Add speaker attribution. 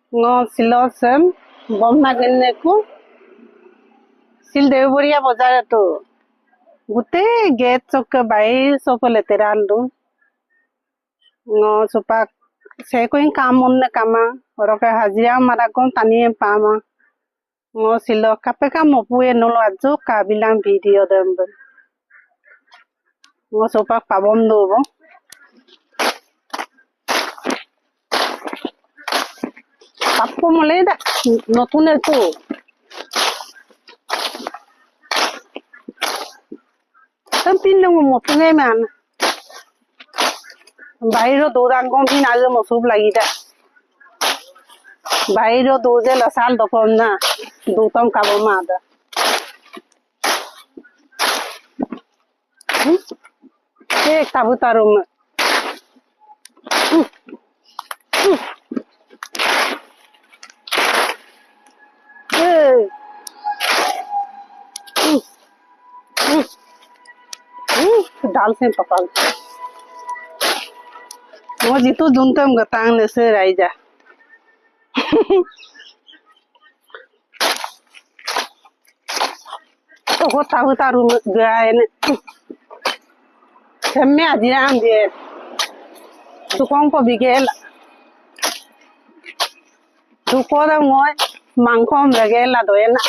Speaker 1: silosem bomna genne sil devuria bozar to gute get chok bai sopole teraldu supak se koin kamun ne kama oroka hajira mara kon tani pama silo kapeka mopue nolo ajo ka bilang video dem supak pabom dobo papo moleda notun itu tempin nang mo pungai man bairo dodan kon pin ajo mo sub lagi da bairo doje la sal do kom na dutom kabo ma da tabu tarum दाल से पकाल वो जितु दुनतम गतांग ने से राइजा तो हो ताबु तारु गाय ने सेम्मे आजिरा आंदे सुकों को बिगेल सुको दा मोय मांगखोम लगेला दोयना